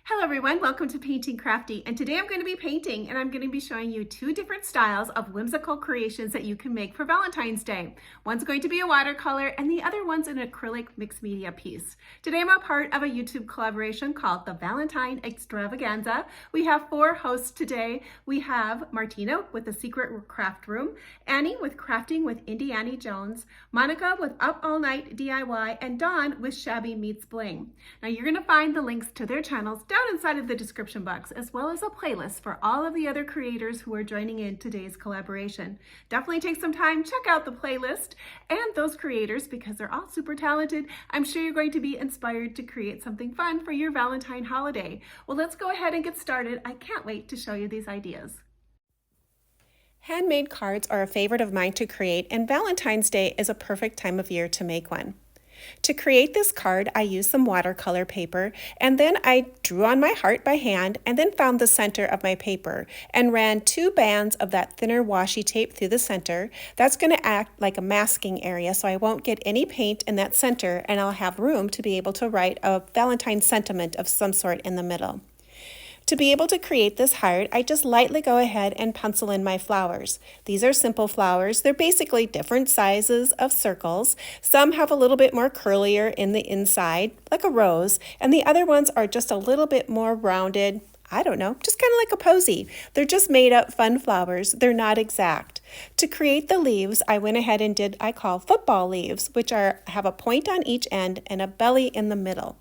Hello everyone, welcome to Painting Crafty, and today I'm going to be painting and I'm going to be showing you two different styles of whimsical creations that you can make for Valentine's Day. One's going to be a watercolor and the other one's an acrylic mixed media piece. Today I'm a part of a YouTube collaboration called the Valentine Extravaganza. We have four hosts today. We have Martina with the Secret Craft Room, Annie with Crafting with Indie Annie Jones, Monica with Up All Night DIY, and Dawn with Shabby Meets Bling. Now you're going to find the links to their channels down inside of the description box, as well as a playlist for all of the other creators who are joining in today's collaboration. Definitely take some time, check out the playlist and those creators because they're all super talented. I'm sure you're going to be inspired to create something fun for your Valentine holiday. Well, let's go ahead and get started. I can't wait to show you these ideas. Handmade cards are a favorite of mine to create, and Valentine's Day is a perfect time of year to make one. To create this card, I used some watercolor paper, and then I drew on my heart by hand and then found the center of my paper and ran two bands of that thinner washi tape through the center. That's going to act like a masking area, so I won't get any paint in that center, and I'll have room to be able to write a Valentine sentiment of some sort in the middle. To be able to create this heart, I just lightly go ahead and pencil in my flowers. These are simple flowers. They're basically different sizes of circles. Some have a little bit more curlier in the inside, like a rose, and the other ones are just a little bit more rounded. I don't know, just kind of like a posy. They're just made up fun flowers. They're not exact. To create the leaves, I went ahead and did, I call football leaves, which have a point on each end and a belly in the middle.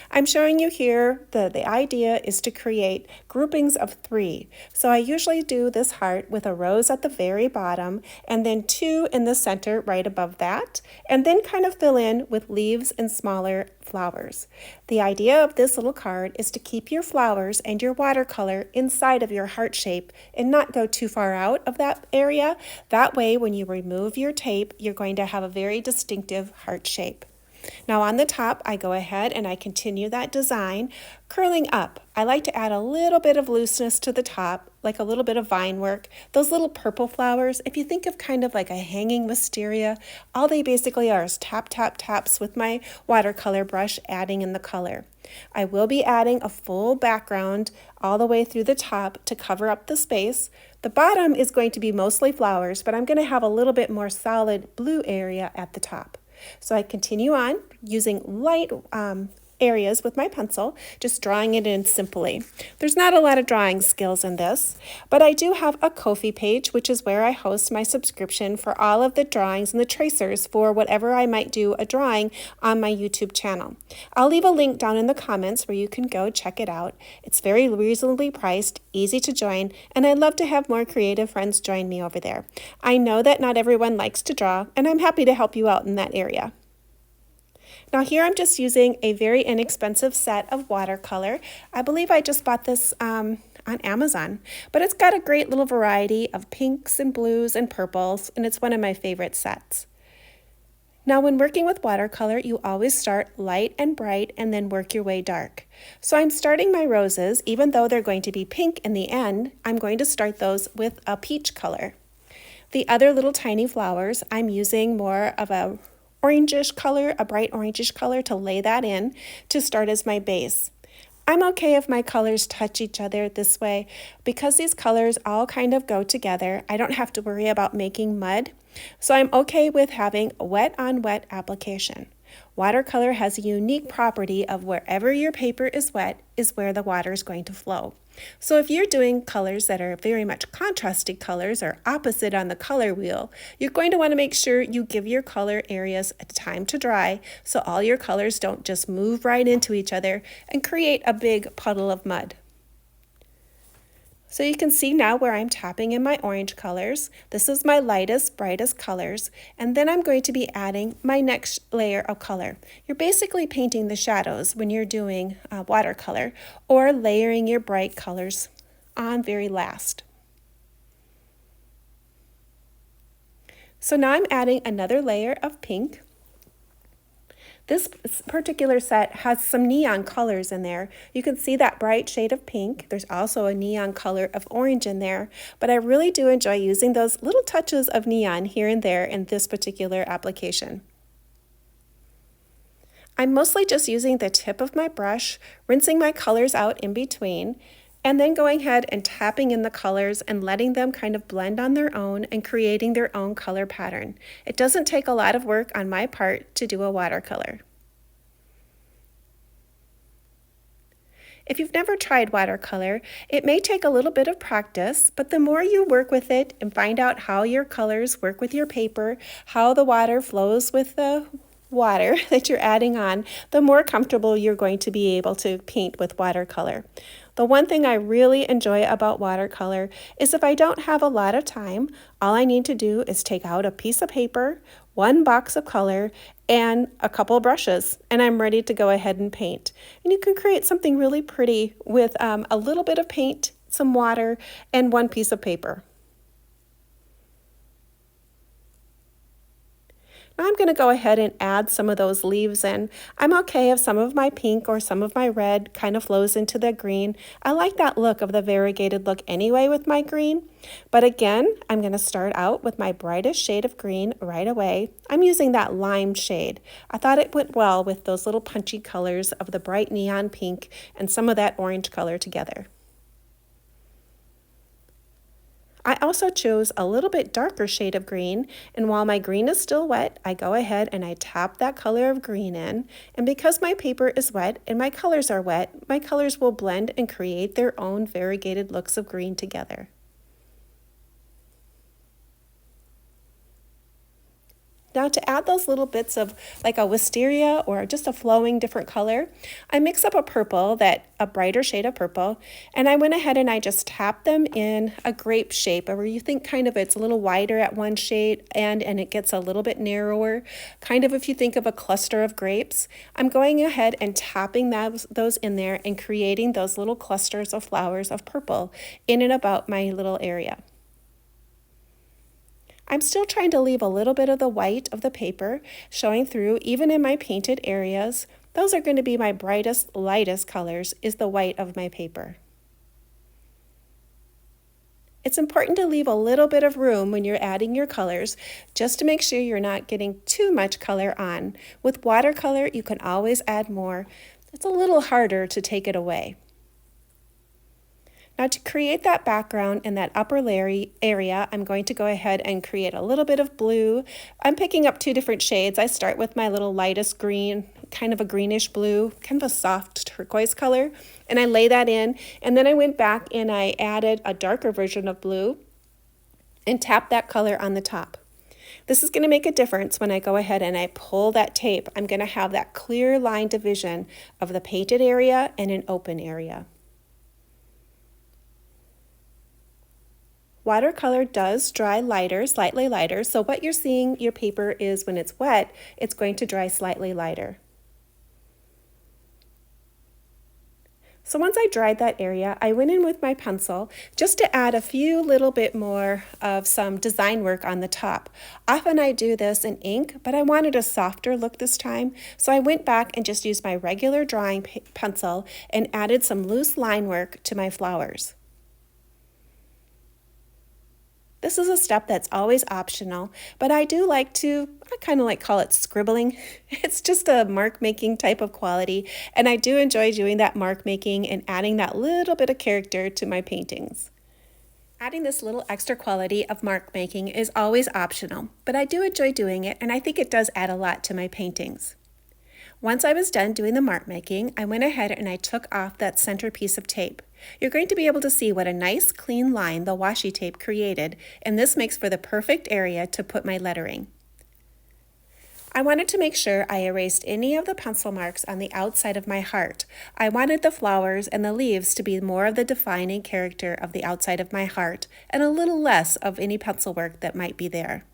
I'm showing you here the idea is to create groupings of 3. So I usually do this heart with a rose at the very bottom and then 2 in the center right above that, and then kind of fill in with leaves and smaller flowers. The idea of this little card is to keep your flowers and your watercolor inside of your heart shape and not go too far out of that area. That way, when you remove your tape, you're going to have a very distinctive heart shape. Now on the top, I go ahead and I continue that design, curling up. I like to add a little bit of looseness to the top, like a little bit of vine work. Those little purple flowers, if you think of kind of like a hanging wisteria, all they basically are is tap, tap, taps with my watercolor brush, adding in the color. I will be adding a full background all the way through the top to cover up the space. The bottom is going to be mostly flowers, but I'm going to have a little bit more solid blue area at the top. So I continue on using light areas with my pencil, just drawing it in simply. There's not a lot of drawing skills in this, but I do have a Ko-fi page, which is where I host my subscription for all of the drawings and the tracers for whatever I might do a drawing on my YouTube channel. I'll leave a link down in the comments where you can go check it out. It's very reasonably priced, easy to join, and I'd love to have more creative friends join me over there. I know that not everyone likes to draw, and I'm happy to help you out in that area. Now here I'm just using a very inexpensive set of watercolor. I believe I just bought this on Amazon, but it's got a great little variety of pinks and blues and purples, and it's one of my favorite sets. Now when working with watercolor, you always start light and bright and then work your way dark. So I'm starting my roses, even though they're going to be pink in the end, I'm going to start those with a peach color. The other little tiny flowers, I'm using more of a orangish color, a bright orangish color to lay that in to start as my base. I'm okay if my colors touch each other this way because these colors all kind of go together. I don't have to worry about making mud, so I'm okay with having a wet on wet application. Watercolor has a unique property of wherever your paper is wet is where the water is going to flow. So if you're doing colors that are very much contrasted colors or opposite on the color wheel, you're going to want to make sure you give your color areas a time to dry so all your colors don't just move right into each other and create a big puddle of mud. So you can see now where I'm tapping in my orange colors. This is my lightest, brightest colors, and then I'm going to be adding my next layer of color. You're basically painting the shadows when you're doing watercolor or layering your bright colors on very last. So now I'm adding another layer of pink. This particular set has some neon colors in there. You can see that bright shade of pink. There's also a neon color of orange in there, but I really do enjoy using those little touches of neon here and there in this particular application. I'm mostly just using the tip of my brush, rinsing my colors out in between, and then going ahead and tapping in the colors and letting them kind of blend on their own and creating their own color pattern. It doesn't take a lot of work on my part to do a watercolor. If you've never tried watercolor, it may take a little bit of practice, but the more you work with it and find out how your colors work with your paper, how the water flows with the water that you're adding on, the more comfortable you're going to be able to paint with watercolor. The one thing I really enjoy about watercolor is if I don't have a lot of time, all I need to do is take out a piece of paper, one box of color, and a couple of brushes, and I'm ready to go ahead and paint. And you can create something really pretty with a little bit of paint, some water, and one piece of paper. Now I'm going to go ahead and add some of those leaves in. I'm okay if some of my pink or some of my red kind of flows into the green. I like that look of the variegated look anyway with my green. But again, I'm going to start out with my brightest shade of green right away. I'm using that lime shade. I thought it went well with those little punchy colors of the bright neon pink and some of that orange color together. I also chose a little bit darker shade of green, and while my green is still wet, I go ahead and I tap that color of green in, and because my paper is wet and my colors are wet, my colors will blend and create their own variegated looks of green together. Now to add those little bits of like a wisteria or just a flowing different color, I mix up a purple, a brighter shade of purple, and I went ahead and I just tapped them in a grape shape, where you think kind of it's a little wider at one shade and it gets a little bit narrower, kind of if you think of a cluster of grapes. I'm going ahead and tapping those in there and creating those little clusters of flowers of purple in and about my little area. I'm still trying to leave a little bit of the white of the paper showing through even in my painted areas. Those are going to be my brightest, lightest colors, is the white of my paper. It's important to leave a little bit of room when you're adding your colors, just to make sure you're not getting too much color on. With watercolor, you can always add more. It's a little harder to take it away. Now to create that background in that upper area, I'm going to go ahead and create a little bit of blue. I'm picking up two different shades. I start with my little lightest green, kind of a greenish blue, kind of a soft turquoise color, and I lay that in, and then I went back and I added a darker version of blue and tapped that color on the top. This is going to make a difference when I go ahead and I pull that tape. I'm going to have that clear line division of the painted area and an open area. Watercolor does dry lighter, slightly lighter, so what you're seeing your paper is when it's wet, it's going to dry slightly lighter. So once I dried that area, I went in with my pencil just to add a few little bit more of some design work on the top. Often I do this in ink, but I wanted a softer look this time, so I went back and just used my regular drawing pencil and added some loose line work to my flowers. This is a step that's always optional, but I do like to, I kind of call it scribbling. It's just a mark making type of quality, and I do enjoy doing that mark making and adding that little bit of character to my paintings. Adding this little extra quality of mark making is always optional, but I do enjoy doing it, and I think it does add a lot to my paintings. Once I was done doing the mark making, I went ahead and I took off that center piece of tape. You're going to be able to see what a nice clean line the washi tape created, and this makes for the perfect area to put my lettering. I wanted to make sure I erased any of the pencil marks on the outside of my heart. I wanted the flowers and the leaves to be more of the defining character of the outside of my heart, and a little less of any pencil work that might be there.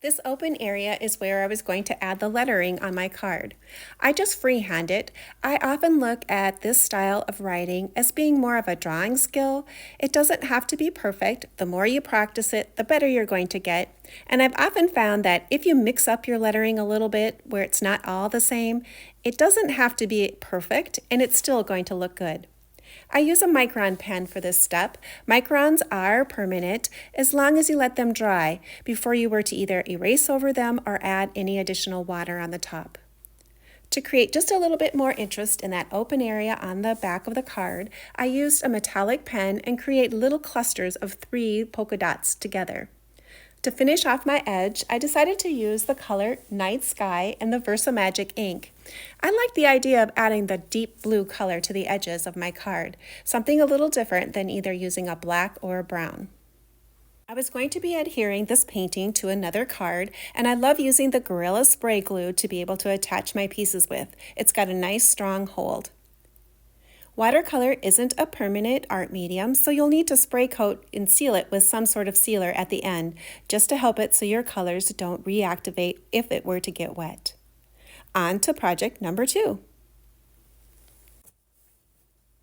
This open area is where I was going to add the lettering on my card. I just freehand it. I often look at this style of writing as being more of a drawing skill. It doesn't have to be perfect. The more you practice it, the better you're going to get. And I've often found that if you mix up your lettering a little bit where it's not all the same, it doesn't have to be perfect and it's still going to look good. I use a micron pen for this step. Microns are permanent as long as you let them dry before you were to either erase over them or add any additional water on the top. To create just a little bit more interest in that open area on the back of the card, I used a metallic pen and create little clusters of 3 polka dots together. To finish off my edge, I decided to use the color Night Sky and the Versamagic ink. I like the idea of adding the deep blue color to the edges of my card, something a little different than either using a black or a brown. I was going to be adhering this painting to another card, and I love using the Gorilla Spray Glue to be able to attach my pieces with. It's got a nice strong hold. Watercolor isn't a permanent art medium, so you'll need to spray coat and seal it with some sort of sealer at the end, just to help it so your colors don't reactivate if it were to get wet. On to project number 2.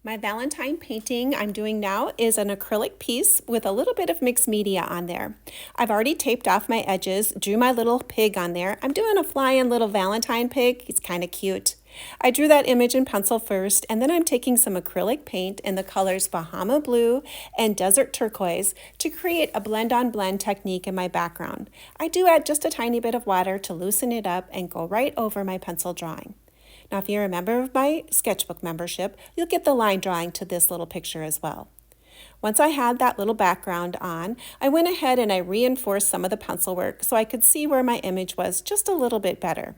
My Valentine painting I'm doing now is an acrylic piece with a little bit of mixed media on there. I've already taped off my edges, drew my little pig on there. I'm doing a flying little Valentine pig. He's kind of cute. I drew that image in pencil first, and then I'm taking some acrylic paint in the colors Bahama Blue and Desert Turquoise to create a blend-on-blend technique in my background. I do add just a tiny bit of water to loosen it up and go right over my pencil drawing. Now, if you're a member of my sketchbook membership, you'll get the line drawing to this little picture as well. Once I had that little background on, I went ahead and I reinforced some of the pencil work so I could see where my image was just a little bit better.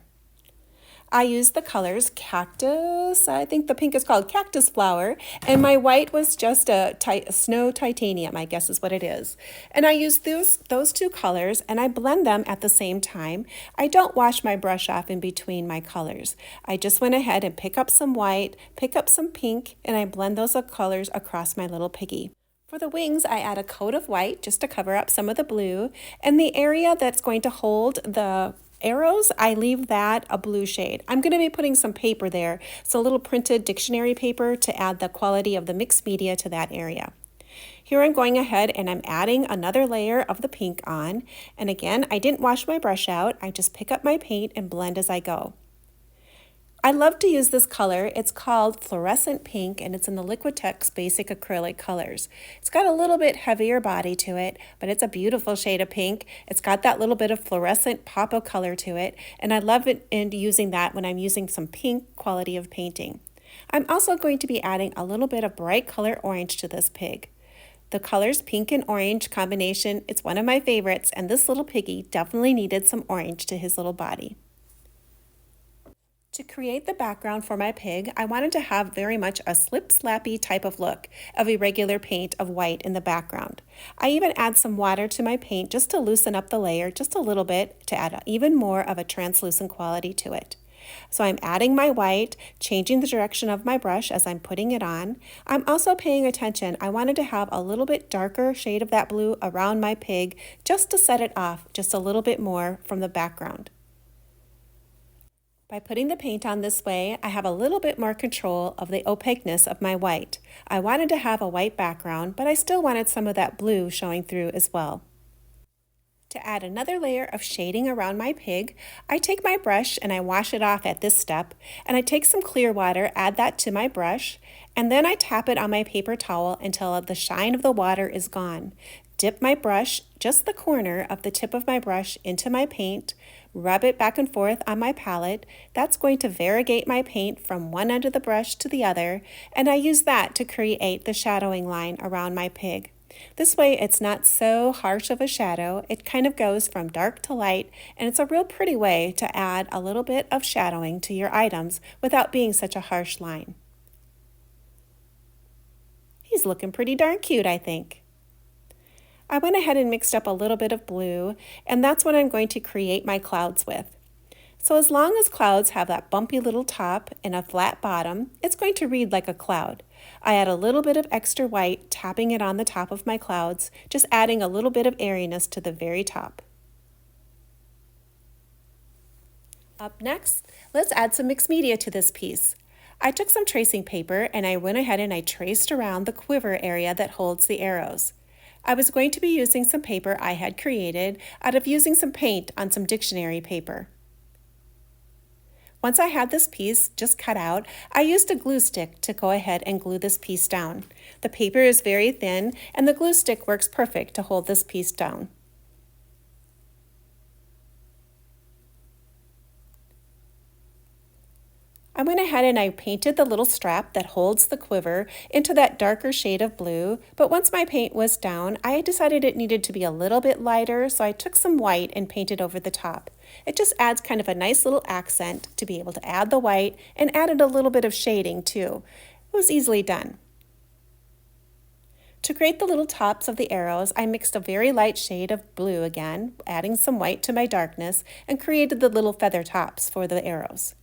I used the colors Cactus, I think the pink is called Cactus Flower, and my white was just a Snow Titanium, I guess is what it is. And I used those 2 colors and I blend them at the same time. I don't wash my brush off in between my colors. I just went ahead and pick up some white, pick up some pink, and I blend those colors across my little piggy. For the wings, I add a coat of white just to cover up some of the blue, and the area that's going to hold the arrows, I leave that a blue shade. I'm going to be putting some paper there, so a little printed dictionary paper to add the quality of the mixed media to that area. Here I'm going ahead and I'm adding another layer of the pink on, and again, I didn't wash my brush out. I just pick up my paint and blend as I go. I love to use this color. It's called Fluorescent Pink, and it's in the Liquitex Basic Acrylic colors. It's got a little bit heavier body to it, but it's a beautiful shade of pink. It's got that little bit of fluorescent pop of color to it, and I love it in using that when I'm using some pink quality of painting. I'm also going to be adding a little bit of bright color orange to this pig. The colors pink and orange combination, it's one of my favorites, and this little piggy definitely needed some orange to his little body. To create the background for my pig, I wanted to have very much a slip-slappy type of look of irregular paint of white in the background. I even add some water to my paint just to loosen up the layer just a little bit to add even more of a translucent quality to it. So I'm adding my white, changing the direction of my brush as I'm putting it on. I'm also paying attention. I wanted to have a little bit darker shade of that blue around my pig just to set it off just a little bit more from the background. By putting the paint on this way, I have a little bit more control of the opaqueness of my white. I wanted to have a white background, but I still wanted some of that blue showing through as well. To add another layer of shading around my pig, I take my brush and I wash it off at this step, and I take some clear water, add that to my brush, and then I tap it on my paper towel until the shine of the water is gone. Dip my brush, just the corner of the tip of my brush, into my paint, rub it back and forth on my palette. That's going to variegate my paint from one end of the brush to the other, and I use that to create the shadowing line around my pig. This way it's not so harsh of a shadow. It kind of goes from dark to light, and it's a real pretty way to add a little bit of shadowing to your items without being such a harsh line. He's looking pretty darn cute, I think. I went ahead and mixed up a little bit of blue, and that's what I'm going to create my clouds with. So as long as clouds have that bumpy little top and a flat bottom, it's going to read like a cloud. I add a little bit of extra white, tapping it on the top of my clouds, just adding a little bit of airiness to the very top. Up next, let's add some mixed media to this piece. I took some tracing paper and I went ahead and I traced around the quiver area that holds the arrows. I was going to be using some paper I had created out of using some paint on some dictionary paper. Once I had this piece just cut out, I used a glue stick to go ahead and glue this piece down. The paper is very thin and the glue stick works perfect to hold this piece down. I went ahead and I painted the little strap that holds the quiver into that darker shade of blue, but once my paint was down, I decided it needed to be a little bit lighter, so I took some white and painted over the top. It just adds kind of a nice little accent to be able to add the white and added a little bit of shading too. It was easily done. To create the little tops of the arrows, I mixed a very light shade of blue again, adding some white to my darkness, and created the little feather tops for the arrows.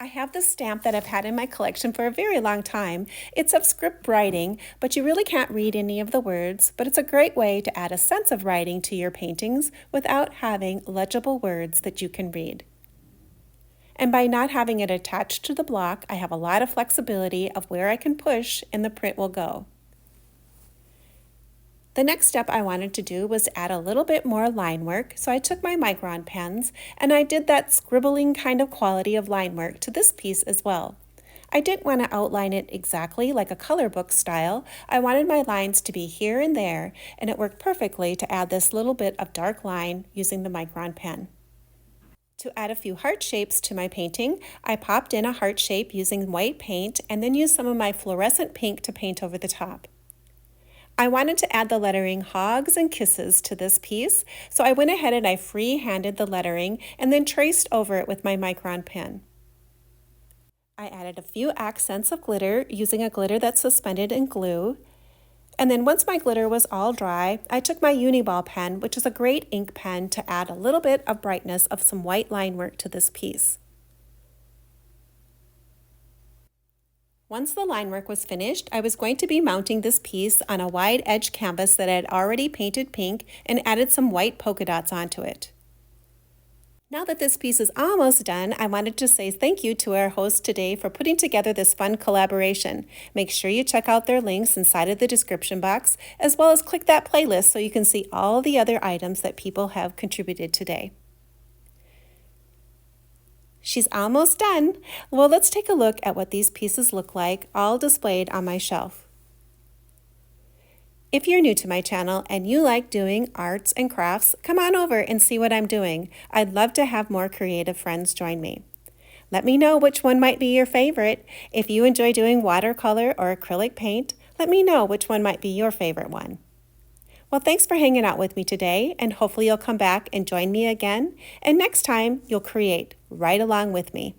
I have this stamp that I've had in my collection for a very long time. It's of script writing, but you really can't read any of the words, but it's a great way to add a sense of writing to your paintings without having legible words that you can read. And by not having it attached to the block, I have a lot of flexibility of where I can push and the print will go. The next step I wanted to do was add a little bit more line work, so I took my micron pens and I did that scribbling kind of quality of line work to this piece as well. I didn't want to outline it exactly like a color book style. I wanted my lines to be here and there, and it worked perfectly to add this little bit of dark line using the micron pen. To add a few heart shapes to my painting, I popped in a heart shape using white paint and then used some of my fluorescent pink to paint over the top. I wanted to add the lettering Hogs and Kisses to this piece, so I went ahead and I free-handed the lettering and then traced over it with my micron pen. I added a few accents of glitter using a glitter that's suspended in glue. And then once my glitter was all dry, I took my Uniball pen, which is a great ink pen, to add a little bit of brightness of some white line work to this piece. Once the line work was finished, I was going to be mounting this piece on a wide edge canvas that I had already painted pink and added some white polka dots onto it. Now that this piece is almost done, I wanted to say thank you to our host today for putting together this fun collaboration. Make sure you check out their links inside of the description box, as well as click that playlist so you can see all the other items that people have contributed today. She's almost done. Well, let's take a look at what these pieces look like, all displayed on my shelf. If you're new to my channel and you like doing arts and crafts, come on over and see what I'm doing. I'd love to have more creative friends join me. Let me know which one might be your favorite. If you enjoy doing watercolor or acrylic paint, let me know which one might be your favorite one. Well, thanks for hanging out with me today, and hopefully you'll come back and join me again, and next time you'll create right along with me.